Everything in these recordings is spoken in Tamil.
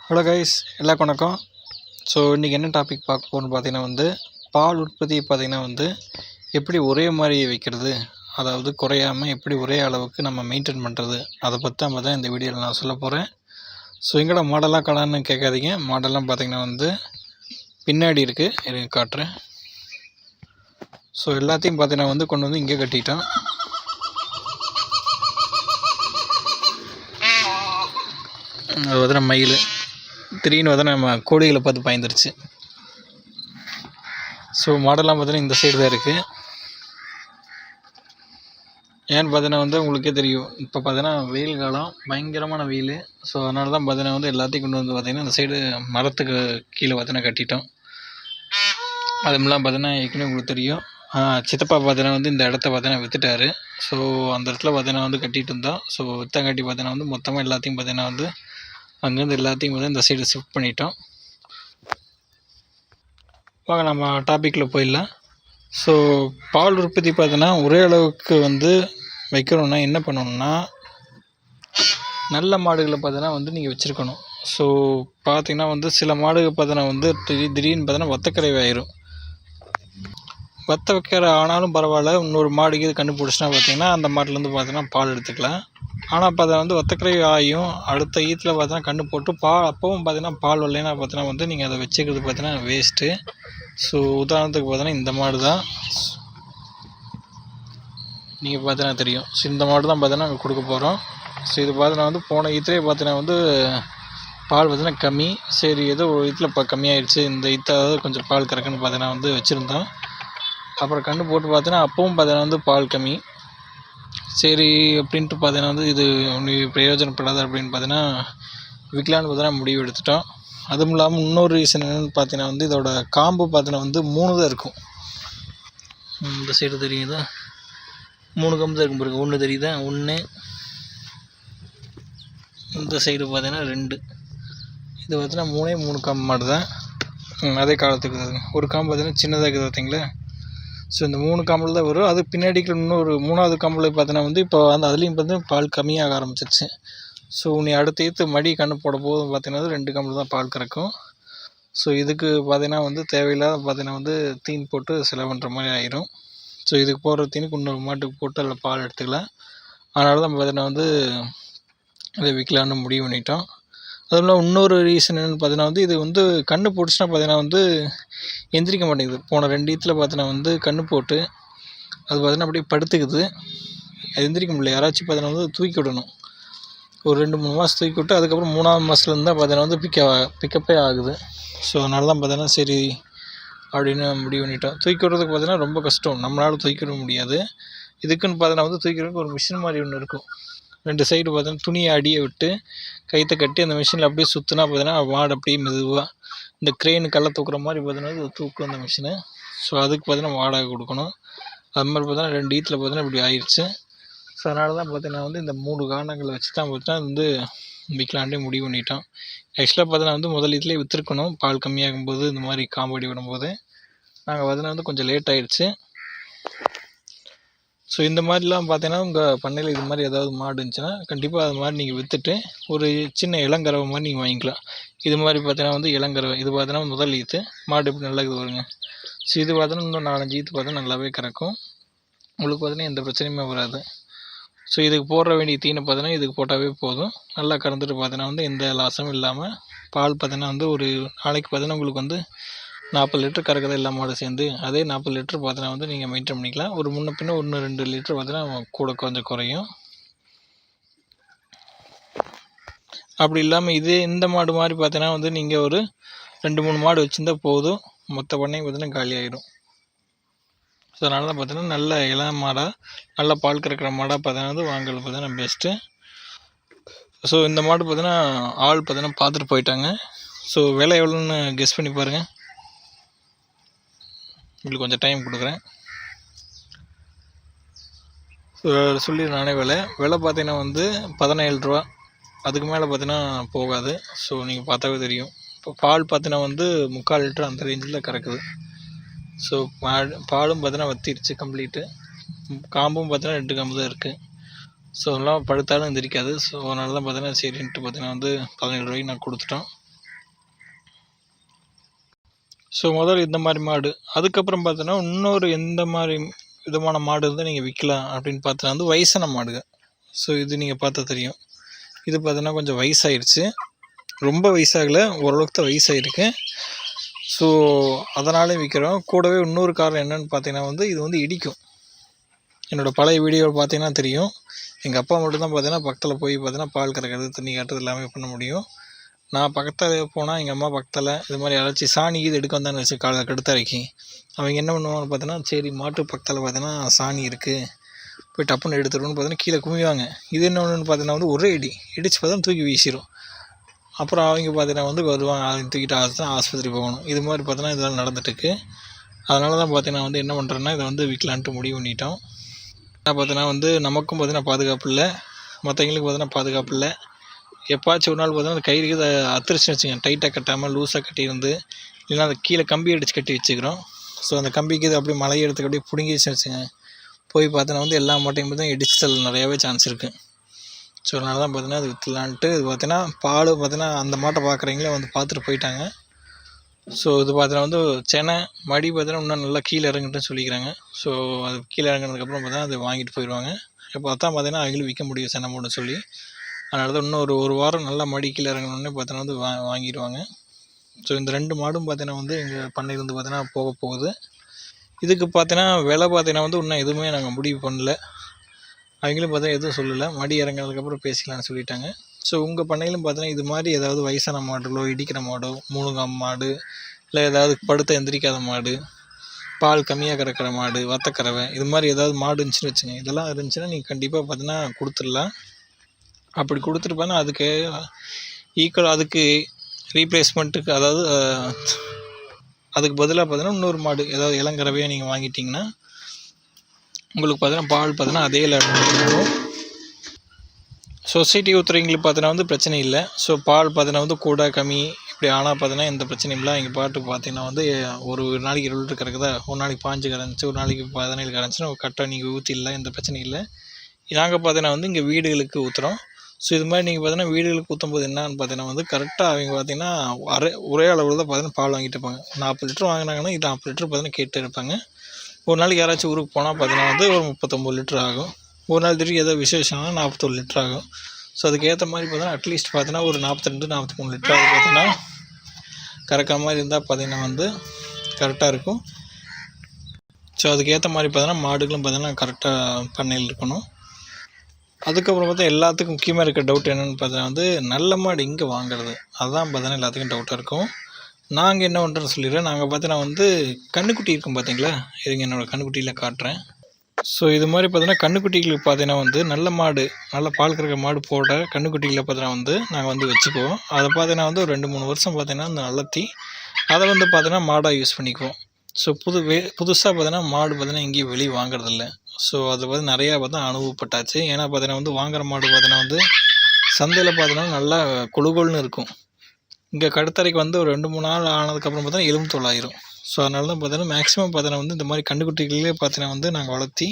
ஹலோ கைஸ், எல்லாருக்கும் வணக்கம். ஸோ இன்றைக்கி என்ன டாபிக் பார்க்க போகிறோன்னு பார்த்தீங்கன்னா பால் உற்பத்தி பார்த்தீங்கன்னா எப்படி ஒரே மாதிரி வைக்கிறது, அதாவது குறையாமல் எப்படி ஒரே அளவுக்கு நம்ம மெயின்டைன் பண்ணுறது, அதை பற்றி தான் இந்த வீடியோவில் நான் சொல்ல போகிறேன். ஸோ எங்கட மாடலாக கடான்னு கேட்காதீங்க. மாடல்லாம் பார்த்தீங்கன்னா பின்னாடி இருக்குது, எனக்கு காட்டுறேன். ஸோ எல்லாத்தையும் பார்த்தீங்கன்னா கொண்டு வந்து இங்கே கட்டிட்டோம். அது பார்த்தீங்கன்னா மயில் திடீர்னு நம்ம கோழிகளை பார்த்து பயந்துருச்சு. ஸோ மாடெல்லாம் பார்த்தீங்கன்னா இந்த சைடு தான் இருக்குது. ஏன்னு பார்த்தீங்கன்னா உங்களுக்கே தெரியும், இப்போ பார்த்தீங்கன்னா வெயில் காலம், பயங்கரமான வெயில். ஸோ அதனால தான் பார்த்தீங்கன்னா எல்லாத்தையும் கொண்டு வந்து பார்த்தீங்கன்னா இந்த சைடு மரத்துக்கு கீழே பார்த்தீங்கன்னா கட்டிட்டோம். அதுமெல்லாம் பார்த்தீங்கன்னா ஏற்கனவே உங்களுக்கு தெரியும். சித்தப்பா பார்த்தீங்கன்னா இந்த இடத்த பார்த்தீங்கன்னா விற்றுட்டாரு. ஸோ அந்த இடத்துல பார்த்தீங்கன்னா கட்டிகிட்டு இருந்தோம். ஸோ விற்றங்காட்டி பார்த்தீங்கன்னா மொத்தமாக எல்லாத்தையும் பார்த்தீங்கன்னா அங்கேருந்து எல்லாத்தையும் இந்த சைடு ஷிஃப்ட் பண்ணிட்டோம். வாங்க நம்ம டாப்பிக்கில் போயிடலாம். ஸோ பால் உற்பத்தி பார்த்தீங்கன்னா ஒரே அளவுக்கு வைக்கணும்னா என்ன பண்ணணும்னா, நல்ல மாடுகளை பார்த்தீங்கன்னா நீங்கள் வச்சுருக்கணும். ஸோ பார்த்தீங்கன்னா சில மாடுகள் பார்த்தீங்கன்னா திடீர்னு பார்த்தீங்கன்னா வத்தக்கரை ஆயிரும். வத்த வைக்கிற ஆனாலும் பரவாயில்ல, இன்னொரு மாடுக்கு இது கண்டுபிடிச்சினா பார்த்தீங்கன்னா அந்த மாட்டிலேருந்து பார்த்தீங்கன்னா பால் எடுத்துக்கலாம். ஆனால் இப்போ அதை வத்தக்கரை ஆகியும் அடுத்த ஈத்தில் பார்த்தீங்கன்னா கன்று போட்டு அப்பவும் பார்த்தீங்கன்னா பால் வரலைன்னா பார்த்தீங்கன்னா நீங்கள் அதை வச்சுக்கிறது பார்த்தீங்கன்னா வேஸ்ட்டு. ஸோ உதாரணத்துக்கு பார்த்தீங்கன்னா இந்த மாடு தான் நீங்கள் பார்த்தீங்கன்னா தெரியும். ஸோ இந்த மாடு தான் பார்த்தீங்கன்னா அங்கே கொடுக்க போகிறோம். ஸோ இது பார்த்தீங்கன்னா போன ஈத்திலே பார்த்தீங்கன்னா பால் பார்த்தீங்கன்னா கம்மி. சரி, ஏதோ ஒரு ஈத்தில் இப்போ கம்மியாயிடுச்சு, இந்த ஈத்தாவது கொஞ்சம் பால் கறக்குன்னு பார்த்தீங்கன்னா வச்சுருந்தோம். அப்புறம் கன்று போட்டு பார்த்தீங்கன்னா அப்பவும் பார்த்தீங்கன்னா பால் கம்மி. சரி அப்படின்ட்டு பார்த்தீங்கன்னா இது ஒன்றும் பிரயோஜனப்படாது அப்படின்னு பார்த்தீங்கன்னா விற்கலான்னு பார்த்தீங்கன்னா முடிவு எடுத்துட்டோம். அதுவும் இல்லாமல் இன்னொரு ரீசன் என்னென்னு பார்த்தீங்கன்னா இதோட காம்பு பார்த்தீங்கன்னா 3 தான் இருக்கும். இந்த சைடு தெரியுதா, 3 காம்பு தான் இருக்கும் பாருங்க. 1 தெரியுதா, 1. இந்த சைடு பார்த்தீங்கன்னா 2. இது பார்த்தீங்கன்னா 3 காம்பு மாடு தான். அதே காலத்துக்கு ஒரு காம்பு பார்த்தீங்கன்னா சின்னதாக இருக்குது பார்த்தீங்களா. ஸோ இந்த 3 காம்பில் தான் வரும். அது பின்னாடிக்கு இன்னொரு 3வது காம்பில் பார்த்தீங்கன்னா இப்போ அதுலேயும் பார்த்தீங்கன்னா பால் கம்மியாக ஆரம்பிச்சிருச்சு. ஸோ நீ அடுத்த ஈத்து மடி கன்று போட போது பார்த்தீங்கன்னா 2 காம்பில் தான் பால் கறக்கும். ஸோ இதுக்கு பார்த்தீங்கன்னா தேவையில்லாத பார்த்தீங்கன்னா தீன் போட்டு செலவு பண்ணுற மாதிரி ஆயிரும். ஸோ இதுக்கு போடுற தீனுக்கு இன்னொரு மாட்டுக்கு போட்டு அதில் பால் எடுத்துக்கலாம். அதனால தான் பார்த்தீங்கன்னா இதை விற்கலான்னு முடிவு பண்ணிட்டோம். அதுவும் இல்லாமல் இன்னொரு ரீசன் என்னென்னு பார்த்தீங்கன்னா இது கன்று போட்டுச்சுன்னா பார்த்தீங்கன்னா எந்திரிக்க மாட்டேங்குது. போன 2 ஈத்தில் பார்த்தீங்கன்னா கன்று போட்டு அது பார்த்தீங்கன்னா அப்படியே படுத்துக்குது, அது எந்திரிக்க முடியல. யாராச்சும் பார்த்தீங்கன்னா தூக்கி விடணும். ஒரு 2-3 மாதம் தூக்கி விட்டு அதுக்கப்புறம் 3ஆவது மாதத்துலேருந்து தான் பார்த்தீங்கன்னா பிக்கப்பே ஆகுது. ஸோ அதனால தான் பார்த்தீங்கன்னா சரி அப்படின்னு முடிவு பண்ணிட்டோம். தூக்கி விடுறதுக்கு பார்த்தீங்கன்னா ரொம்ப கஷ்டம், நம்மளால் தூக்கி விட முடியாது. இதுக்குன்னு பார்த்தீங்கன்னா தூக்கி விடுறதுக்கு ஒரு மிஷின் மாதிரி ஒன்று இருக்கும். 2 சைடு பார்த்தீங்கன்னா துணியை அடியை விட்டு கைத்தை கட்டி அந்த மிஷினில் அப்படியே சுற்றினா பார்த்தீங்கன்னா மாடு அப்படியே மெதுவாக இந்த க்ரெயின் கல்லை தூக்குற மாதிரி பார்த்தீங்கன்னா தூக்கும் அந்த மிஷினு. ஸோ அதுக்கு பார்த்தீங்கன்னா வாடகை கொடுக்கணும். அது மாதிரி பார்த்தீங்கன்னா 2 ஈத்தில் பார்த்தீங்கன்னா இப்படி ஆயிடுச்சு. ஸோ அதனால தான் பார்த்தீங்கன்னா இந்த 3 காரணங்களை வச்சு தான் பார்த்தீங்கன்னா விற்கலான்ட்டே முடிவு பண்ணிட்டோம். ஆக்சுவலாக பார்த்தீங்கன்னா முதல் ஈத்துலேயே விற்றுருக்கணும். பால் கம்மியாகும்போது இந்த மாதிரி காம்படி விடும்போது நாங்கள் பார்த்தீங்கன்னா கொஞ்சம் லேட் ஆகிடுச்சு. ஸோ இந்த மாதிரிலாம் பார்த்தீங்கன்னா உங்கள் பண்ணையில் இது மாதிரி ஏதாவது மாடு இருந்துச்சுன்னா கண்டிப்பாக அது மாதிரி நீங்கள் விற்றுட்டு ஒரு சின்ன இளங்கறவை மாதிரி நீங்கள் வாங்கிக்கலாம். இது மாதிரி பார்த்தீங்கன்னா இளங்கறவை, இது பார்த்தீங்கன்னா முதல் ஈத்து மாடு எப்படி நல்லா இது வருங்க. ஸோ இது பார்த்தீங்கன்னா இன்னும் 4-5 ஈத்து பார்த்தீங்கன்னா நல்லாவே கறக்கும். உங்களுக்கு பார்த்தீங்கன்னா எந்த பிரச்சனையுமே வராது. ஸோ இதுக்கு போடுற வேண்டிய தீனை பார்த்தீங்கன்னா இதுக்கு போட்டாவே போதும். நல்லா கறந்துட்டு பார்த்தீங்கன்னா எந்த லாஸும் இல்லாமல் பால் பார்த்தீங்கன்னா ஒரு நாளைக்கு பார்த்தீங்கன்னா உங்களுக்கு 40 லிட்டர் கறக்குது எல்லா மாடும் சேர்ந்து. அதே 40 லிட்டர் பார்த்தீங்கன்னா நீங்கள் மெயின்டைன் பண்ணிக்கலாம். ஒரு முன்ன பின்ன 1-2 லிட்டர் பார்த்தீங்கன்னா கூட கொஞ்சம் குறையும். அப்படி இல்லாமல் இந்த மாடு மாதிரி பார்த்தீங்கன்னா நீங்கள் ஒரு 2-3 மாடு வச்சுருந்தா போதும், மொத்த பண்ணையும் பார்த்தீங்கன்னா காலி ஆகிடும். ஸோ அதனால தான் பார்த்தீங்கன்னா நல்ல இளம் மாடாக நல்ல பால் கறக்கிற மாடாக பார்த்தீங்கன்னா வாங்குறது பார்த்தீங்கன்னா பெஸ்ட்டு. ஸோ இந்த மாடு பார்த்தீங்கன்னா ஆள் பார்த்தீங்கன்னா பார்த்துட்டு போயிட்டாங்க. ஸோ விலை எவ்வளோன்னு கெஸ் பண்ணி பாருங்கள். உங்களுக்கு கொஞ்சம் டைம் கொடுக்குறேன். சொல்லிடுறேன் நானே. விலை பார்த்தீங்கன்னா 17 ரூபா, அதுக்கு மேலே பார்த்தீங்கன்னா போகாது. ஸோ நீங்கள் பார்த்தாவே தெரியும். இப்போ பால் பார்த்தீங்கன்னா 3/4 லிட்டர் அந்த ரேஞ்சில் கறக்குது. ஸோ பாலும் பார்த்தீங்கன்னா வத்திருச்சு கம்ப்ளீட்டு. காம்பும் பார்த்தீங்கன்னா 2 காம்பு தான் இருக்குது. ஸோ அதெல்லாம் படுத்தாலும் எந்திரிக்காது. ஸோ அதனால தான் பார்த்தீங்கன்னா சரின்ட்டு பார்த்தீங்கன்னா 17 ரூபாய்க்கு நான் கொடுத்துட்டோம். ஸோ முதல்ல இந்த மாதிரி மாடு, அதுக்கப்புறம் பார்த்தோன்னா இன்னொரு எந்த மாதிரி விதமான மாடு இருந்தால் நீங்கள் விற்கலாம் அப்படின்னு பார்த்தா வந்து வயசான மாடுங்க. ஸோ இது நீங்கள் பார்த்தா தெரியும். இது பார்த்தோன்னா கொஞ்சம் வயசாகிடுச்சு, ரொம்ப வயசாகலை, ஓரளவுக்கு தான் வயசாகிருக்கு. ஸோ அதனாலே விற்கிறோம். கூடவே இன்னொரு காரணம் என்னென்னு பார்த்தீங்கன்னா வந்து இது வந்து இடிக்கும். என்னோடய பழைய வீடியோ பார்த்தீங்கன்னா தெரியும், எங்கள் அப்பா மட்டும்தான் பார்த்தீங்கன்னா பக்கத்தில் போய் பார்த்தீங்கன்னா பால் கறக்கிறது, தண்ணி காட்டுறது எல்லாமே பண்ண முடியும். நான் பக்கத்தில் போனால் எங்கள் அம்மா பக்கத்தில் இது மாதிரி யாராச்சும் சாணி இது எடுக்க வந்தான்னு வச்சு கடுத்தரைக்கி அவங்க என்ன பண்ணுவாங்கன்னு பார்த்தீங்கன்னா, சரி மாட்டு பக்கத்தில் பார்த்தீங்கன்னா சாணி இருக்குது போய் டப்புன்னு எடுத்துருவோன்னு பார்த்தீங்கன்னா கீழே குமிவாங்க. இது என்ன ஒன்றுன்னு பார்த்தீங்கன்னா வந்து ஒரே இடித்து பார்த்தா தூக்கி வீசிடும். அப்புறம் அவங்க பார்த்தீங்கன்னா வந்து வருவாங்க, அதை தூக்கிட்டு தான் ஆஸ்பத்திரி போகணும். இது மாதிரி பார்த்தீங்கன்னா இதெல்லாம் நடந்துட்டுருக்கு. அதனால தான் பார்த்தீங்கன்னா வந்து என்ன பண்ணுறேன்னா இதை வந்து விற்கலான்ட்டு முடிவு பண்ணிட்டோம். பார்த்தீங்கன்னா வந்து நமக்கும் பார்த்தீங்கன்னா பாதுகாப்பு இல்லை, மற்றவங்களுக்கு பார்த்தீங்கன்னா பாதுகாப்பு இல்லை. எப்பாச்சும் ஒரு நாள் பார்த்தீங்கன்னா அந்த கயிறுக்கு இதை அத்திரிச்சு வச்சுங்க, டைட்டாக கட்டாமல் லூஸாக கட்டியிருந்து, இல்லைன்னா அந்த கீழே கம்பி அடித்து கட்டி வச்சுக்கிறோம். ஸோ அந்த கம்பிக்கு இது அப்படியே மலை எடுத்துக்கு அப்படியே பிடுங்கிச்சு வச்சுங்க, போய் பார்த்தோன்னா வந்து எல்லா மாட்டையும் பார்த்தீங்கன்னா இடிச்சல் நிறையாவே சான்ஸ் இருக்குது. ஸோ அதனால தான் பார்த்தீங்கன்னா அது விற்றுலான்ட்டு. இது பார்த்தீங்கன்னா பால் பார்த்தீங்கன்னா அந்த மாட்டை பார்க்குறீங்களே வந்து பார்த்துட்டு போயிட்டாங்க. ஸோ இது பார்த்தீங்கன்னா வந்து செனை மடி பார்த்தீங்கன்னா இன்னும் நல்லா கீழே இறங்கிட்டுன்னு சொல்லிக்கிறாங்க. ஸோ அது கீழே இறங்கினதுக்கப்புறம் பார்த்தீங்கன்னா அது வாங்கிட்டு போயிடுவாங்க. இப்போ தான் பார்த்தீங்கன்னா அவங்களும் விற்க முடியும் செனை மூடுன்னு சொல்லி. அதனால தான் இன்னும் ஒரு வாரம் நல்லா மடி கீழே இறங்கினோடனே பார்த்தீங்கன்னா வந்து வாங்கிடுவாங்க. ஸோ இந்த 2 மாடும் பார்த்தீங்கன்னா வந்து எங்கள் பண்ணையிலேருந்து பார்த்தீங்கன்னா போக போகுது. இதுக்கு பார்த்தீங்கன்னா விலை பார்த்தீங்கன்னா வந்து இன்னும் எதுவுமே நாங்கள் முடிவு பண்ணல. அவங்களும் பார்த்தீங்கன்னா எதுவும் சொல்லலை, மடி இறங்கினதுக்கப்புறம் பேசிக்கலாம்னு சொல்லிட்டாங்க. ஸோ உங்கள் பண்ணையிலும் பார்த்தீங்கன்னா இது மாதிரி ஏதாவது வயசான மாடுகளோ, இடிக்கிற மாடோ, 3 காம்பு மாடு, இல்லை ஏதாவது படுத்த எந்திரிக்காத மாடு, பால் கம்மியாக கறக்கிற மாடு, வத்தக்கறவை, இது மாதிரி ஏதாவது மாடு இருந்துச்சுன்னு வச்சுங்க. இதெல்லாம் இருந்துச்சுன்னா நீங்கள் கண்டிப்பாக பார்த்தீங்கன்னா கொடுத்துடலாம். அப்படி கொடுத்துட்டு பார்த்தா அதுக்கு ஈக்குவல் அதுக்கு ரீப்ளேஸ்மெண்ட்டுக்கு, அதாவது அதுக்கு பதிலாக பார்த்தீங்கன்னா இன்னொரு மாடு ஏதாவது இளங்கறவையாக நீங்கள் வாங்கிட்டிங்கன்னா உங்களுக்கு பார்த்தீங்கன்னா பால் பார்த்தீங்கன்னா அதே லெவலில் இருக்கும். சொசைட்டி ஊற்றுறவங்களுக்கு பார்த்தீங்கன்னா வந்து பிரச்சனை இல்லை. ஸோ பால் பார்த்தீங்கன்னா வந்து கூட கம்மி இப்படி ஆனால் பார்த்தீங்கன்னா எந்த பிரச்சனையும் இல்லை. எங்கள் பாட்டுக்கு பார்த்தீங்கன்னா வந்து ஒரு நாளைக்கு 20 லிட்டர் கறக்குதா, ஒரு நாளைக்கு 5 கறந்துச்சு, ஒரு நாளைக்கு 17 கறந்துச்சுன்னா கரெக்டாக நீங்கள் ஊற்றிடலாம், எந்த பிரச்சனையும் இல்லை. நாங்கள் பார்த்தீங்கன்னா வந்து இங்கே வீடுகளுக்கு ஊற்றுறோம். ஸோ இது மாதிரி நீங்கள் பார்த்தீங்கன்னா வீடுகளுக்கு ஊற்றும்போது என்னன்னு பார்த்தீங்கன்னா வந்து கரெக்டாக அவங்க பார்த்தீங்கன்னா ஒரே அளவில் தான் பார்த்தீங்கன்னா பால் வாங்கிட்டு இருப்பாங்க. 40 லிட்டர் வாங்கினாங்கன்னா இது 40 லிட்டர் பார்த்தீங்கன்னா கேட்டு இருப்பாங்க. ஒரு நாளைக்கு யாராச்சும் ஊருக்கு போனால் பார்த்தீங்கன்னா வந்து ஒரு 39 லிட்டர் ஆகும். ஒரு நாள் திடீர்னு ஏதோ விசேஷம்னா 41 லிட்டர் ஆகும். ஸோ அதுக்கேற்ற மாதிரி பார்த்தீங்கன்னா அட்லீஸ்ட் பார்த்தீங்கன்னா ஒரு 42 43 லிட்டர் அது பார்த்தீங்கன்னா கறக்கிற மாதிரி இருந்தால் பார்த்தீங்கன்னா வந்து கரெக்டாக இருக்கும். ஸோ அதுக்கேற்ற மாதிரி பார்த்தீங்கன்னா மாடுகளும் பார்த்தீங்கன்னா கரெக்டாக பண்ணையில் இருக்கணும். அதுக்கப்புறம் பார்த்தா எல்லாத்துக்கும் முக்கியமாக இருக்க டவுட் என்னென்னு பார்த்தீங்கன்னா வந்து நல்ல மாடு இங்கே வாங்குறது, அதுதான் பார்த்தீங்கன்னா எல்லாத்துக்கும் டவுட்டாக இருக்கும். நாங்கள் என்ன பண்ணுறோன்னு சொல்லிடுறேன். நாங்கள் பார்த்தீங்கன்னா வந்து கன்றுக்குட்டி இருக்கும் பார்த்தீங்களா, இதுங்க என்னோடய கன்றுக்குட்டியில் காட்டுறேன். ஸோ இது மாதிரி பார்த்தீங்கன்னா கன்றுக்குட்டிகளுக்கு பார்த்தீங்கன்னா வந்து நல்ல மாடு, நல்ல பால் கறக்கிற மாடு போட கன்றுக்குட்டிகளை பார்த்தீங்கன்னா வந்து நாங்கள் வந்து வச்சுக்குவோம். அதை பார்த்தீங்கன்னா வந்து ஒரு 2-3 வருஷம் பார்த்தீங்கன்னா அந்த வளர்த்தி அதை வந்து பார்த்தீங்கன்னா மாடாக யூஸ் பண்ணிக்குவோம். ஸோ புதுசாக பார்த்தீங்கன்னா மாடு பார்த்தீங்கன்னா எங்கேயும் வெளியே வாங்குறதில்ல. ஸோ அது வந்து நிறையா பார்த்தா அனுபவப்பட்டாச்சு. ஏன்னா பார்த்தீங்கன்னா வந்து வாங்குகிற மாடு பார்த்தீங்கன்னா வந்து சந்தையில் பார்த்தீங்கன்னா நல்லா கொழுகொல்னு இருக்கும். இங்கே கடுத்தரைக்கு வந்து ஒரு 2-3 நாள் ஆனதுக்கப்புறம் பார்த்தீங்கன்னா எலும்பு தோலாயிரும். ஸோ அதனால தான் பார்த்தீங்கன்னா மேக்ஸிமம் பார்த்தீங்கன்னா வந்து இந்த மாதிரி கன்றுக்குட்டிகளே பார்த்தீங்கன்னா வந்து நாங்கள் வளர்த்தி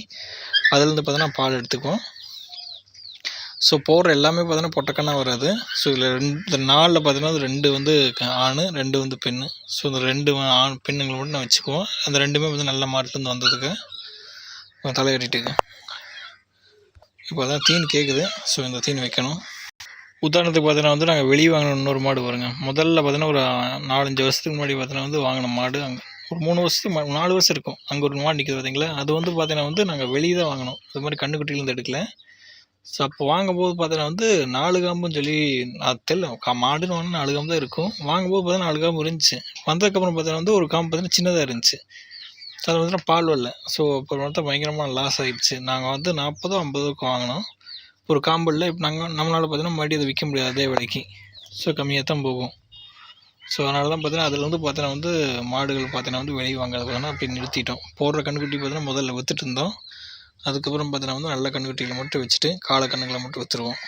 அதுலேருந்து பார்த்தீங்கன்னா பால் எடுத்துக்குவோம். ஸோ போடுற எல்லாமே பார்த்தீங்கன்னா பொட்டக்கண்ணாக வராது. ஸோ இதில் இந்த நாளில் பார்த்தீங்கன்னா 2 வந்து ஆண், 2 வந்து பெண். ஸோ இந்த 2 ஆண் பெண்ணுங்களை மட்டும் நான் வச்சுக்குவோம். அந்த 2மே வந்து நல்ல மாட்டுலேருந்து வந்ததுக்கு தலையேறிட்டுங்க. இப்போ தான் தீன் கேட்குது. ஸோ இந்த தீன் வைக்கணும். உதாரணத்துக்கு பார்த்தீங்கன்னா வந்து நாங்கள் வெளியே வாங்கின இன்னொரு மாடு வருங்க. முதல்ல பார்த்தீங்கன்னா ஒரு 4-5 வருஷத்துக்கு முன்னாடி பார்த்தீங்கன்னா வந்து வாங்கின மாடு அங்கே ஒரு 3 வருஷத்துக்கு 4 வருஷம் இருக்கும். அங்கே ஒரு மாடு நிற்கிது பார்த்தீங்களா, அது வந்து பார்த்தீங்கன்னா வந்து நாங்கள் வெளியே தான் வாங்கினோம். அது மாதிரி கன்றுக்குட்டியிலேருந்து எடுக்கல. ஸோ அப்போ வாங்கும்போது பார்த்தீங்கன்னா வந்து 4 காம்புன்னு சொல்லி மாடுன்னு வாங்கினா 4 காம்பு தான் இருக்கும். வாங்கும்போது பார்த்தீங்கன்னா 4 காம்பு இருந்துச்சு. வந்ததுக்கப்புறம் பார்த்தீங்கன்னா வந்து ஒரு காம்பு பார்த்தீங்கன்னா சின்னதாக இருந்துச்சு. அது பார்த்தீங்கன்னா பால் வரல. ஸோ அப்புறம் பார்த்தா பயங்கரமாக லாஸ் ஆகிடுச்சு. நாங்கள் வந்து 40-50க்கு வாங்கினோம் ஒரு காம்பில். இப்போ நம்மளால் பார்த்தீங்கன்னா மறுபடியும் அதை விற்க முடியாது அதே விலைக்கு. ஸோ கம்மியாக தான் போகும். ஸோ அதனால தான் பார்த்தீங்கன்னா அதில் வந்து பார்த்தீங்கன்னா வந்து மாடுகள் பார்த்தீங்கன்னா வந்து வெளியே வாங்குறது பார்த்தீங்கன்னா அப்படி நிறுத்திட்டோம். போடுற கன்றுக்குட்டி பார்த்தீங்கன்னா முதல்ல விற்றுட்டு இருந்தோம். அதுக்கப்புறம் பார்த்தீங்கன்னா வந்து நல்ல கன்றுக்குட்டிகளை மட்டும் வச்சுட்டு காளை கன்றுகளை மட்டும் விற்றுருவோம்.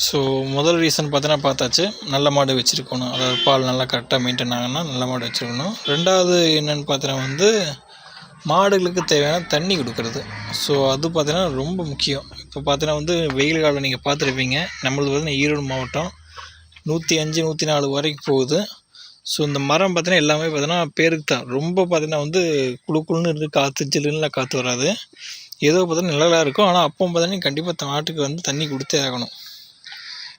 ஸோ முதல் ரீசன் பார்த்தீங்கன்னா பார்த்தாச்சு, நல்ல மாடு வச்சுருக்கணும். அதாவது பால் நல்லா கரெக்டாக மெயின்டைன் ஆகணும்னா நல்ல மாடு வச்சுருக்கணும். 2வது என்னென்னு பார்த்தீங்கன்னா வந்து மாடுகளுக்கு தேவையான தண்ணி கொடுக்குறது. ஸோ அது பார்த்தீங்கன்னா ரொம்ப முக்கியம். இப்போ பார்த்தீங்கன்னா வந்து வெயில் காலம் நீங்கள் பார்த்துருப்பீங்க. நம்மளது பார்த்தீங்கன்னா ஈரோடு மாவட்டம் 105-104 வரைக்கும் போகுது. ஸோ இந்த மரம் பார்த்தீங்கன்னா எல்லாமே பார்த்தீங்கன்னா பேருக்கு தான். ரொம்ப பார்த்தீங்கன்னா வந்து குளுக்குள்னு இருந்து காற்று ஜில்லுன்னு காற்று வராது. ஏதோ பார்த்தீங்கன்னா நிழலாக இருக்கும். ஆனால் அப்போ பார்த்தீங்கன்னா கண்டிப்பாக மாட்டுக்கு வந்து தண்ணி கொடுத்தே ஆகணும்.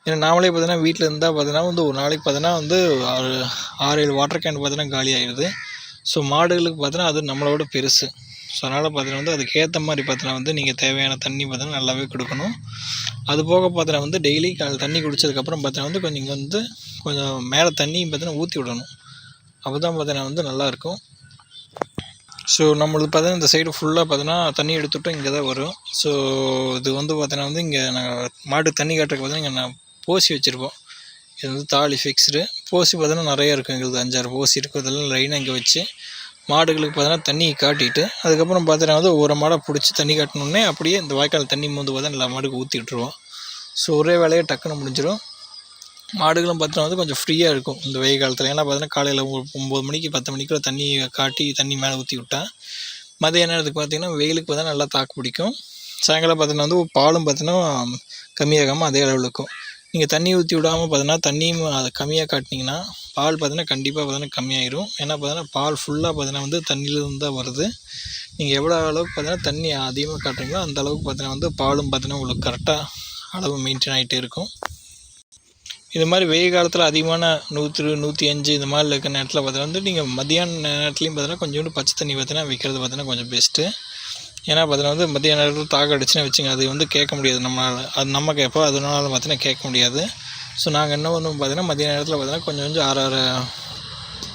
ஏன்னா நாமளே பார்த்தீங்கன்னா வீட்டில் இருந்தால் பார்த்தீங்கன்னா வந்து ஒரு நாளைக்கு பார்த்தீங்கன்னா வந்து 6-7 வாட்டர் கேன் பார்த்தீங்கன்னா காலி ஆகிடுது. ஸோ மாடுகளுக்கு பார்த்தீங்கன்னா அது நம்மளோட பெருசு. ஸோ அதனால் பார்த்தீங்கன்னா வந்து அதுக்கேற்ற மாதிரி பார்த்தீங்கன்னா வந்து நீங்கள் தேவையான தண்ணி பார்த்தீங்கன்னா நல்லாவே கொடுக்கணும். அது போக பார்த்தீங்கன்னா வந்து டெய்லி தண்ணி குடித்ததுக்கப்புறம் பார்த்தீங்கன்னா வந்து கொஞ்சம் மேலே தண்ணி பார்த்தீங்கன்னா ஊற்றி விடணும். அப்போ தான் பார்த்தீங்கன்னா வந்து நல்லாயிருக்கும். ஸோ நம்மளுக்கு பார்த்தீங்கன்னா இந்த சைடு ஃபுல்லாக பார்த்தீங்கன்னா தண்ணி எடுத்துவிட்டு இங்கே தான் வரும். ஸோ இது வந்து பார்த்தீங்கன்னா வந்து இங்கே நாங்கள் மாட்டுக்கு தண்ணி காட்டுறதுக்கு பார்த்தீங்கன்னா இங்கே நான் போசி வச்சுருப்போம். இது வந்து தாலி ஃபிக்ஸ்டு போசி பார்த்தீங்கன்னா நிறையா இருக்கும். எங்களுக்கு 5-6 போசி இருக்கும். இதெல்லாம் லைனாக இங்கே வச்சு மாடுகளுக்கு பார்த்தீங்கன்னா தண்ணி காட்டிட்டு அதுக்கப்புறம் பார்த்தீங்கன்னா வந்து ஒரு மாடை பிடிச்சி தண்ணி காட்டினோடனே அப்படியே இந்த வாய்க்கால் தண்ணி மோந்து பார்த்தா எல்லா மாடுக்கு ஊற்றி விட்டுருவோம். ஸோ ஒரே வேலையை டக்குன்னு முடிஞ்சிடும். மாடுகளும் பார்த்தீங்கன்னா வந்து கொஞ்சம் ஃப்ரீயாக இருக்கும் இந்த வெயில் காலத்தில். ஏன்னா பார்த்தீங்கன்னா காலையில் 9 மணிக்கு 10 மணிக்குள்ள தண்ணி காட்டி தண்ணி மேலே ஊற்றி விட்டால் மதிய நேரத்துக்கு பார்த்தீங்கன்னா வெயிலுக்கு பார்த்தீங்கன்னா நல்லா தாக்கு பிடிக்கும். சாயங்காலம் பார்த்தீங்கன்னா வந்து பாலும் பார்த்தீங்கன்னா கம்மியாகாமல் அதே அளவில் இருக்கும். நீங்கள் தண்ணி ஊற்றி விடாமல் பார்த்தீங்கன்னா தண்ணியும் அதை கம்மியாக காட்டினீங்கன்னா பால் பார்த்தீங்கன்னா கண்டிப்பாக பார்த்தீங்கன்னா கம்மியாயிடும். ஏன்னா பார்த்தீங்கன்னா பால் ஃபுல்லாக பார்த்தீங்கன்னா வந்து தண்ணியிலேருந்து தான் வருது. நீங்கள் எவ்வளோ அளவுக்கு பார்த்தீங்கன்னா தண்ணி அதிகமாக காட்டுறீங்களோ அந்த அளவுக்கு பார்த்தீங்கன்னா வந்து பாலும் பார்த்தீங்கன்னா உங்களுக்கு கரெக்டாக அளவு மெயின்டைன் ஆகிட்டே இருக்கும். இது மாதிரி வெயில் காலத்தில் அதிகமான 100, 105 இந்த மாதிரி இருக்கிற நேரத்தில் பார்த்தீங்கன்னா வந்து நீங்கள் மத்தியான நேரத்துலையும் பார்த்தீங்கன்னா கொஞ்சோண்டு பச்சை தண்ணி பார்த்தீங்கன்னா வைக்கிறது பார்த்தீங்கன்னா கொஞ்சம் பெஸ்ட்டு. ஏன்னா பார்த்தீங்கன்னா வந்து மத்தியான நேரத்தில் தாகம் அடிச்சுன்னு வச்சுங்க அது வந்து கேட்க முடியாது நம்மளால். அது நம்ம கேட்போம் அதனால பார்த்தீங்கன்னா கேட்க முடியாது. ஸோ நாங்கள் என்ன பண்ணுவோம் பார்த்தீங்கன்னா மதிய நேரத்தில் பார்த்தீங்கன்னா கொஞ்சம் 6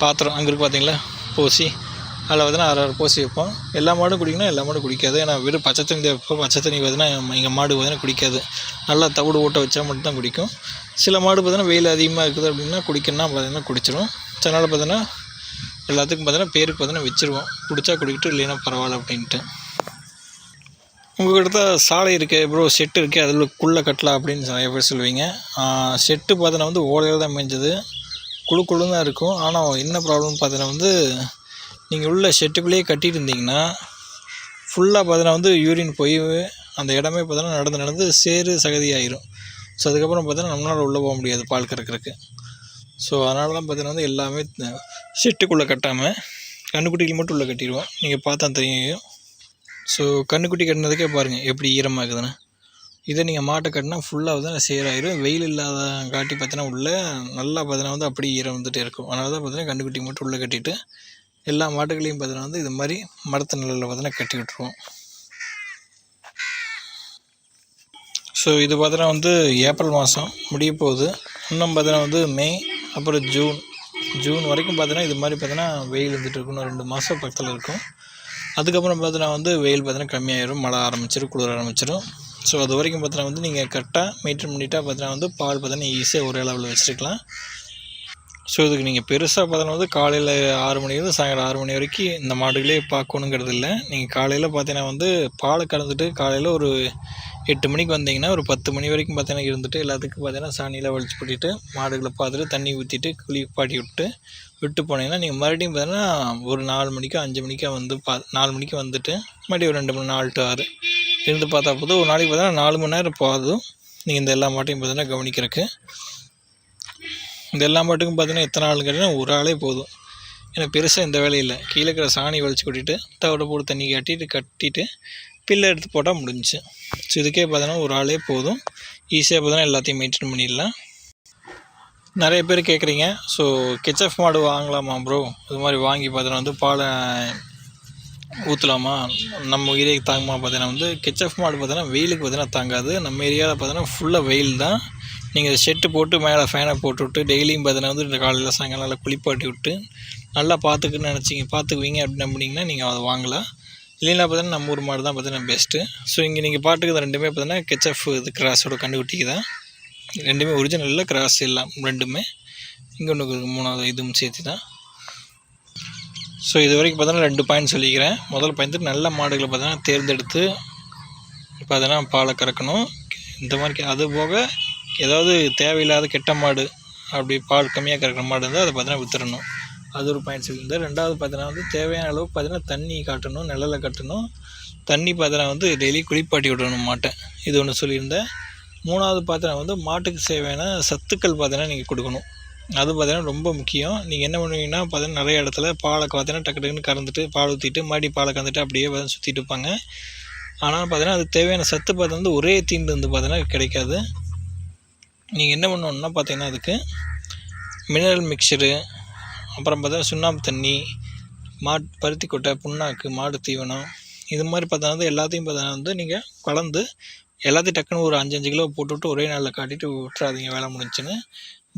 பாத்திரம் அங்கே இருக்குது பார்த்தீங்களா போசி, அதில் பார்த்தீங்கன்னா 6 போசி வைப்போம். எல்லா மாடும் குடிக்கணும், எல்லா மாடும் குடிக்காது. ஏன்னா வெறும் பச்சை தண்ணி வைப்போம். பச்சை தண்ணி பார்த்தீங்கன்னா எங்கள் மாடு பார்த்தீங்கன்னா குடிக்காது. நல்லா தவிடு ஓட்ட வச்சா மட்டும் தான் குடிக்கும். சில மாடு பார்த்தீங்கன்னா வெயில் அதிகமாக இருக்குது அப்படின்னா குடிக்கணும்னா பார்த்தீங்கன்னா குடிச்சிடும். ஸோ அதனால் பார்த்தீங்கன்னா எல்லாத்துக்கும் பார்த்தீங்கன்னா பேருக்கு பார்த்தீங்கன்னா வச்சுருவோம். குடித்தா குடிக்கிட்டு இல்லைன்னா பரவாயில்ல அப்படின்ட்டு. உங்கள்கிட்ட தான் சாலை இருக்குது ப்ரோ, ஷெட்டு இருக்குது, அதுக்குள்ளே கட்டலாம் அப்படின்னு நிறைய பேர் சொல்லுவீங்க. ஷெட்டு பார்த்தீங்கன்னா வந்து ஓலையில் தான் மேய்ஞ்சது, குழு தான் இருக்கும். ஆனால் என்ன ப்ராப்ளம்னு பார்த்தீங்கன்னா வந்து நீங்கள் உள்ள ஷெட்டுக்குள்ளேயே கட்டிட்டு இருந்தீங்கன்னா ஃபுல்லாக பார்த்தீங்கன்னா வந்து யூரின் போய் அந்த இடமே பார்த்தீங்கன்னா நடந்து சேறு சகதி ஆயிரும். ஸோ அதுக்கப்புறம் பார்த்தீங்கன்னா நம்மளால் உள்ளே போக முடியாது பால் கறக்கிறதுக்கு. ஸோ அதனால தான் பார்த்தீங்கன்னா வந்து எல்லாமே ஷெட்டுக்குள்ளே கட்டாமல் கன்றுக்குட்டிகள் மட்டும் உள்ளே கட்டிடுவோம். நீங்கள் பார்த்தா தெரியும். ஸோ கன்றுக்குட்டி கட்டினதுக்கே பாருங்கள் எப்படி ஈரமாகுதுன்னு. இதை நீங்கள் மாட்டை கட்டினா ஃபுல்லாக வந்து சேராயிரும். வெயில் இல்லாத காட்டி பார்த்தீங்கன்னா உள்ளே நல்லா பார்த்தீங்கன்னா வந்து அப்படியே ஈரம் வந்துகிட்டே இருக்கும். அதனால தான் பார்த்தீங்கன்னா கன்றுக்குட்டி மட்டும் உள்ளே கட்டிட்டு எல்லா மாட்டுகளையும் பார்த்தீங்கன்னா வந்து இது மாதிரி மரத்து நிழலில் பார்த்தீங்கன்னா கட்டி விட்டுருவோம். ஸோ இது பார்த்தீங்கன்னா வந்து ஏப்ரல் மாதம் முடிய போகுது. இன்னும் பார்த்தீங்கன்னா வந்து மே, அப்புறம் ஜூன் வரைக்கும் பார்த்தீங்கன்னா இது மாதிரி பார்த்தீங்கன்னா வெயில் இருந்துகிட்டு இருக்கும். 2 மாதம் பக்கத்தில் இருக்கும். அதுக்கப்புறம் பார்த்தீங்கன்னா வந்து வெயில் பார்த்தீங்கன்னா கம்மியாயிரும், மழை ஆரம்பிச்சிடும், குளிர ஆரம்பிச்சிடும். ஸோ அது வரைக்கும் பார்த்தீங்கன்னா வந்து நீங்கள் கரெக்டாக மெயின்டைன் பண்ணிட்டா பார்த்தீங்கன்னா வந்து பால் பார்த்தீங்கன்னா ஈஸியாக ஒரே அளவில் வச்சுருக்கலாம். ஸோ இதுக்கு நீங்கள் பெருசாக பார்த்தீங்கன்னா வந்து காலையில் 6 மணிலேருந்து சாயங்காலம் 6 மணி வரைக்கும் இந்த மாடுகளே பார்க்கணுங்கிறது இல்லை. நீங்கள் காலையில் பார்த்தீங்கன்னா வந்து பாலை கலந்துட்டு காலையில் ஒரு 8 மணிக்கு வந்தீங்கன்னா ஒரு 10 மணி வரைக்கும் பார்த்தீங்கன்னா இருந்துட்டு எல்லாத்துக்கும் பார்த்தீங்கன்னா சாணியில் வலிச்சு போட்டுட்டு மாடுகளை பார்த்துட்டு தண்ணி ஊற்றிட்டு குளிப்பாட்டி விட்டு போனீங்கன்னா நீங்கள் மறுபடியும் பார்த்தீங்கன்னா ஒரு 4 மணிக்கோ 5 மணிக்கோ வந்து 4 மணிக்கு வந்துட்டு மறுபடியும் ஒரு 2 மணி 4 to 6 இருந்து பார்த்தா போதும். ஒரு நாளைக்கு பார்த்தீங்கன்னா 4 மணி நேரம் போதும் நீங்கள் இந்த எல்லா மாட்டையும் பார்த்தீங்கன்னா கவனிக்கிறதுக்கு. இந்த எல்லா மாட்டுக்கும் பார்த்தீங்கன்னா எத்தனை ஆள் கேட்டிங்கன்னா ஒரு ஆளே போதும். ஏன்னா பெருசாக இந்த வேலையில் கீழே இருக்கிற சாணி வலிச்சு கொட்டிட்டு தவிட போட்டு தண்ணி கட்டிட்டு பில்லை எடுத்து போட்டால் முடிஞ்சிச்சு. ஸோ இதுக்கே பார்த்தீங்கன்னா ஒரு ஆளே போதும். ஈஸியாக பார்த்தீங்கன்னா எல்லாத்தையும் மெயின்டைன் பண்ணிடலாம். நிறைய பேர் கேட்குறீங்க, ஸோ கெச்எஃப் மாடு வாங்கலாமா ப்ரோ, இது மாதிரி வாங்கி பார்த்தீங்கன்னா வந்து பாலை ஊற்றலாமா, நம்ம ஏரியாவுக்கு தாங்குமா பார்த்தீங்கன்னா வந்து கெச்எஃப் மாடு பார்த்தீங்கன்னா வெயிலுக்கு பார்த்தீங்கன்னா தாங்காது. நம்ம ஏரியாவில் பார்த்தீங்கன்னா ஃபுல்லாக வெயில் தான். நீங்கள் ஷெட்டு போட்டு மேலே ஃபேனை போட்டுவிட்டு டெய்லியும் பார்த்தீங்கன்னா வந்து காலையில் சாயங்காலம் நல்லா குளிப்பாட்டி விட்டு நல்லா பார்த்துக்குவீங்க அப்படின்னு நம்பினீங்கன்னா நீங்கள் அதை வாங்கலாம். இல்லைன்னா பார்த்தீங்கன்னா நம்ம ஊர் மாடு தான் பார்த்தீங்கன்னா பெஸ்ட்டு. ஸோ இங்கே நீங்கள் பாட்டுக்கு ரெண்டுமே பார்த்தீங்கன்னா கெச்எஃப் இது கிராஸோட கண்டுக்குட்டிக்கு தான். ரெண்டுமே ஒரிஜினலில் கிராஸ் எல்லாம் ரெண்டுமே. இங்கே ஒன்று 3வது இதுவும் சேர்த்து தான். ஸோ இது வரைக்கும் பார்த்தீங்கன்னா 2 பாயிண்ட் சொல்லிக்கிறேன். முதல் பாயிண்ட் நல்ல மாடுகளை பார்த்தீங்கன்னா தேர்ந்தெடுத்து பார்த்தீங்கன்னா பாலை கறக்கணும். இந்த மாதிரி அது போக ஏதாவது தேவையில்லாத கெட்ட மாடு அப்படி பால் கம்மியாக கறக்கிற மாடு இருந்தால் அதை பார்த்தீங்கன்னா வித்துடணும். அது ஒரு பாயிண்ட் சொல்லியிருந்தேன். 2வது பார்த்தீங்கன்னா வந்து தேவையான அளவு பார்த்தீங்கன்னா தண்ணி காட்டணும், நிழலை கட்டணும். தண்ணி பார்த்தீங்கன்னா வந்து டெய்லி குளிப்பாட்டி விடணும் மாட்டை, இது ஒன்று சொல்லியிருந்தேன். 3வது பார்த்தீங்கன்னா வந்து மாட்டுக்கு தேவையான சத்துக்கள் பார்த்தீங்கன்னா நீங்கள் கொடுக்கணும். அது பார்த்தீங்கன்னா ரொம்ப முக்கியம். நீங்கள் என்ன பண்ணுவீங்கன்னா பார்த்தீங்கன்னா நிறைய இடத்துல பாலை பார்த்தீங்கன்னா டக்கு டக்குன்னு கறந்துட்டு பால் ஊற்றிட்டு மறுபடியும் பாலை கறந்துட்டு அப்படியே வந்து சுற்றிட்டு இருப்பாங்க. ஆனால் பார்த்தீங்கன்னா அதுக்கு தேவையான சத்து பார்த்தீங்கன்னா ஒரே தீண்டு வந்து பார்த்தீங்கன்னா கிடைக்காது. நீங்கள் என்ன பண்ணணுன்னா பார்த்தீங்கன்னா அதுக்கு மினரல் மிக்சரு, அப்புறம் பார்த்தீங்கன்னா சுண்ணாம்பு தண்ணி, பருத்தி கொட்டை, புண்ணாக்கு, மாடு தீவனம், இது மாதிரி பார்த்தீங்கன்னா எல்லாத்தையும் பார்த்தீங்கன்னா வந்து நீங்கள் கலந்து எல்லாத்தையும் டக்குன்னு ஒரு 5 கிலோ போட்டுவிட்டு ஒரே நாளில் காட்டிட்டு விட்டுறாதீங்க வேலை முடிஞ்சுன்னு.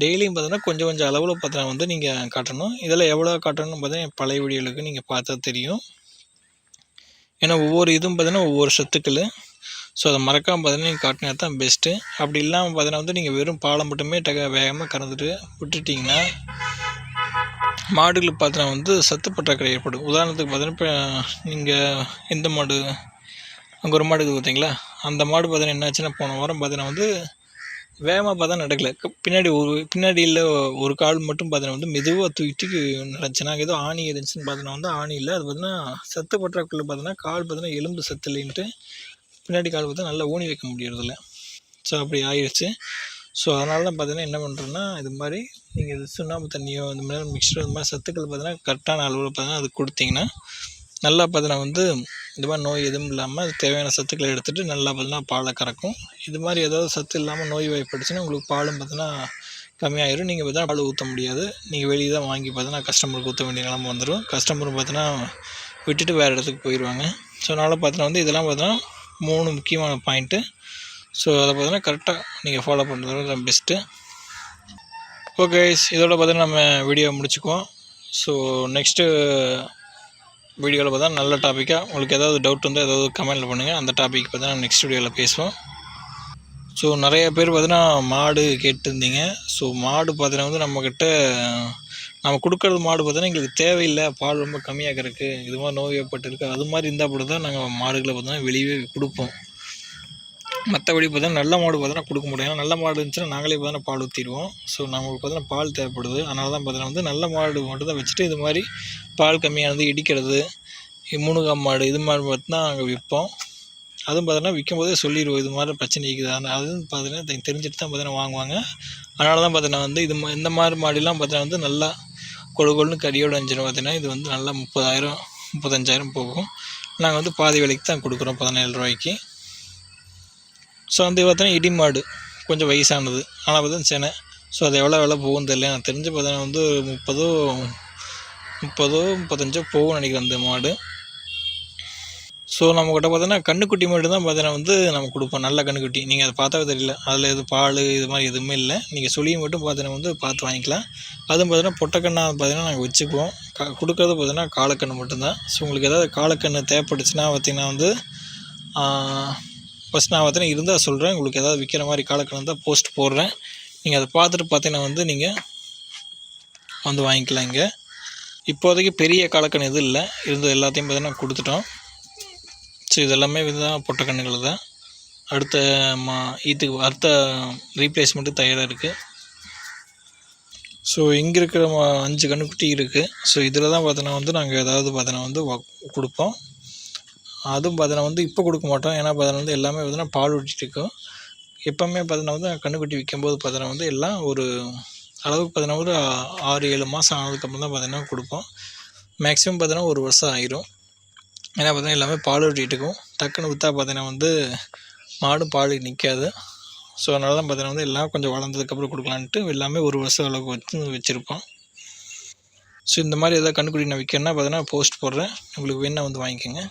டெய்லியும் பார்த்தீங்கன்னா கொஞ்சம் கொஞ்சம் அளவில் பார்த்தீங்கன்னா வந்து நீங்கள் காட்டணும். இதில் எவ்வளோ காட்டணும்னு பார்த்தீங்கன்னா பழைய வீடியோவுக்கு நீங்கள் பார்த்தா தெரியும். ஏன்னா ஒவ்வொரு இதுவும் பார்த்தீங்கன்னா ஒவ்வொரு சத்துக்கள். ஸோ அதை மறக்காமல் பார்த்தீங்கன்னா நீங்கள் காட்டினா தான் பெஸ்ட்டு. அப்படி இல்லாமல் பார்த்தீங்கன்னா வந்து நீங்கள் வெறும் பாலை மட்டுமே வேகமாக கறந்துட்டு விட்டுட்டிங்கன்னா மாடுகளுக்கு பார்த்தீங்கன்னா வந்து சத்து பற்றாக்குறை ஏற்படும். உதாரணத்துக்கு பார்த்தீங்கன்னா இப்போ நீங்கள் எந்த மாடு அங்கே ஒரு மாடு இருக்குது பார்த்தீங்களா, அந்த மாடு பார்த்தீங்கன்னா என்னாச்சுன்னா போன வாரம் பார்த்தீங்கன்னா வந்து வேகமாக பார்த்தா நடக்கலை. பின்னாடியில் ஒரு கால் மட்டும் பார்த்தீங்கன்னா வந்து மெதுவாக தூக்கி நடந்துச்சுன்னா ஏதோ ஆணி இருந்துச்சுன்னு பார்த்தீங்கன்னா வந்து ஆணி இல்லை. அது பார்த்தீங்கன்னா சத்து பற்றாக்குள்ள பார்த்தீங்கன்னா கால் பார்த்தீங்கன்னா எலும்பு சத்து இல்லைன்ட்டு பின்னாடி கால் பார்த்தா நல்லா ஊனி வைக்க முடியறதில்ல. ஸோ அப்படி ஆயிடுச்சு. ஸோ அதனால தான் பார்த்தீங்கன்னா என்ன பண்ணுறேன்னா இது மாதிரி நீங்கள் இது சுண்ணாம்பு தண்ணியோ இந்த மாதிரி மிக்சர் இந்த மாதிரி சத்துக்கள் பார்த்தீங்கன்னா கரெக்டான அளவில் பார்த்தீங்கன்னா அது கொடுத்தீங்கன்னா நல்லா பார்த்தீங்கன்னா வந்து இந்த மாதிரி நோய் எதுவும் இல்லாமல் அது தேவையான சத்துக்களை எடுத்துகிட்டு நல்லா பார்த்தீங்கன்னா பாலை கறக்கும். இது மாதிரி ஏதாவது சத்து இல்லாமல் நோய் வாய்ப்படுச்சுன்னா உங்களுக்கு பாலும் பார்த்தீங்கன்னா கம்மியாயிடும். நீங்கள் பார்த்தீங்கன்னா பால் ஊற்ற முடியாது. நீங்கள் வெளியே தான் வாங்கி பார்த்தீங்கன்னா கஸ்டமருக்கு ஊற்ற வேண்டிய நிலமை வந்துடும். கஸ்டமர் பார்த்தீங்கன்னா விட்டுட்டு வேறு இடத்துக்கு போயிடுவாங்க. ஸோ அதனால் பார்த்தீங்கன்னா வந்து இதெல்லாம் பார்த்தீங்கன்னா 3 முக்கியமான பாயிண்ட்டு. ஸோ அதை பார்த்தீங்கன்னா கரெக்டாக நீங்கள் ஃபாலோ பண்ணுறது தான் பெஸ்ட்டு. ஓகே, இதோட பார்த்தீங்கன்னா நம்ம வீடியோ முடிச்சுக்குவோம். ஸோ நெக்ஸ்ட்டு வீடியோவில் பார்த்தா நல்ல டாப்பிக்காக உங்களுக்கு ஏதாவது டவுட் இருந்தால் ஏதாவது கமெண்ட்டில் பண்ணுங்கள். அந்த டாபிக் பார்த்தீங்கன்னா நெக்ஸ்ட் வீடியோவில் பேசுவோம். ஸோ நிறைய பேர் பார்த்தீங்கன்னா மாடு கேட்டுருந்தீங்க. ஸோ மாடு பார்த்தீங்கன்னா வந்து நம்மக்கிட்ட நம்ம கொடுக்குறது மாடு பார்த்தீங்கன்னா எங்களுக்கு தேவையில்லை, பால் ரொம்ப கம்மியாக இருக்குது, இது மாதிரி நோய் ஏற்பட்டுருக்கு, அது மாதிரி இருந்தால் அப்படி தான் நாங்கள் மாடுகளை பார்த்தீங்கன்னா வெளியே கொடுப்போம். மற்றபடி பார்த்தீங்கன்னா நல்ல மாடு பார்த்தீங்கன்னா கொடுக்க முடியும். ஏன்னா நல்ல மாடு இருந்துச்சுன்னா நாங்களே பார்த்தீங்கன்னா பால் ஊற்றிடுவோம். ஸோ நமக்கு பார்த்தீங்கன்னா பால் தேவைப்படுது. அதனால தான் பார்த்தீங்கன்னா வந்து நல்ல மாடு மட்டும் தான் வச்சுட்டு இது மாதிரி பால் கம்மியானது இடிக்கிறது, 3 கால் மாடு இது மாதிரி பார்த்தா நாங்கள் விற்போம். அதுவும் பார்த்தீங்கன்னா விற்கும்போதே சொல்லிடுவோம் இது மாதிரி பிரச்சனை இருக்குது. அதுவும் பார்த்தீங்கன்னா தெரிஞ்சுட்டு தான் பார்த்தீங்கன்னா வாங்குவாங்க. அதனால தான் பார்த்தீங்கன்னா வந்து இந்த மாதிரி மாடுலாம் பார்த்தீங்கன்னா வந்து நல்லா கொழுன்னு கறியோடு அஞ்சிடும். பார்த்தீங்கன்னா இது வந்து நல்லா 30,000 35,000 போகும். நாங்கள் வந்து பாதி விலைக்கு தான் கொடுக்குறோம், 17 ரூபாய்க்கு. ஸோ வந்து பார்த்தீங்கன்னா இடி மாடு கொஞ்சம் வயசானது, ஆனால் பார்த்தீங்கன்னா செனை. ஸோ அது எவ்வளோ விலை போகும்னு தெரியல. எனக்கு தெரிஞ்சு பார்த்தீங்கன்னா வந்து 30 35 போகும்னு நினைக்கிறேன் அந்த மாடு. ஸோ நம்மக்கிட்ட பார்த்தீங்கன்னா கன்றுக்குட்டி மட்டும் தான் பார்த்தீங்கன்னா வந்து நம்ம கொடுப்போம், நல்ல கன்றுக்குட்டி. நீங்கள் அதை பார்த்தாவே தெரியல அதில் எது பால் இது மாதிரி எதுவுமே இல்லை. நீங்கள் சுழியை மட்டும் பார்த்தீங்கன்னா வந்து பார்த்து வாங்கிக்கலாம். அதுவும் பார்த்தீங்கன்னா பொட்டைக்கண்ணா பார்த்தீங்கன்னா நாங்கள் வச்சுக்குவோம். கொடுக்குறது பார்த்தீங்கன்னா காலக்கன்று மட்டும்தான். ஸோ உங்களுக்கு ஏதாவது காலக்கன்று தேவைப்பட்டுச்சுன்னா பார்த்தீங்கன்னா வந்து ஃபஸ்ட் நான் பார்த்தீங்கன்னா இருந்தால் சொல்கிறேன். உங்களுக்கு ஏதாவது விற்கிற மாதிரி காலக்கன்று தான் போஸ்ட் போடுறேன். நீங்கள் அதை பார்த்துட்டு பார்த்தீங்கன்னா வந்து நீங்கள் வந்து வாங்கிக்கலாம். இங்கே இப்போதைக்கு பெரிய காலக்கன்று எதுவும் இல்லை, இருந்தது எல்லாத்தையும் பார்த்தீங்கன்னா கொடுத்துட்டோம். ஸோ இதெல்லாமே இதுதான் பொட்டைக்கன்றுகள் தான். அடுத்த ரீப்ளேஸ்மெண்ட்டு தயாராக இருக்குது. ஸோ இங்கே இருக்கிற 5 கன்றுக்குட்டி இருக்குது. ஸோ இதில் தான் பார்த்தீங்கன்னா வந்து நாங்கள் ஏதாவது பார்த்தீங்கன்னா வந்து கொடுப்போம். அதுவும் பார்த்தீங்கன்னா வந்து இப்போ கொடுக்க மாட்டோம். ஏன்னா பார்த்தீங்கன்னா வந்து எல்லாமே பார்த்தீங்கன்னா பால் ஊட்டிகிட்டு இருக்கும். எப்போவுமே பார்த்தீங்கன்னா வந்து கன்றுக்குட்டி விற்கும்போது பார்த்தீங்கன்னா வந்து எல்லாம் ஒரு அளவுக்கு பார்த்தீங்கன்னா ஒரு 6-7 மாதம் ஆனதுக்கப்புறம் தான் பார்த்தீங்கன்னா கொடுப்போம். மேக்ஸிமம் பார்த்தீங்கன்னா 1 வருஷம் ஆயிரும். ஏன்னா பார்த்தீங்கன்னா எல்லாமே பால் ஊட்டிகிட்டு இருக்கும். டக்குன்னு விற்றா பார்த்தீங்கன்னா வந்து மாடும் பால் நிற்காது. ஸோ அதனால தான் பார்த்தீங்கன்னா வந்து எல்லாம் கொஞ்சம் வளர்ந்ததுக்கப்புறம் கொடுக்கலான்ட்டு எல்லாமே 1 வருஷம் அளவுக்கு வச்சுருப்போம். ஸோ இந்த மாதிரி எதாவது கன்றுக்குட்டி நான் விற்கிறேன்னா பார்த்தீங்கன்னா போஸ்ட் போடுறேன், உங்களுக்கு வேணால் வந்து வாங்கிக்கோங்க.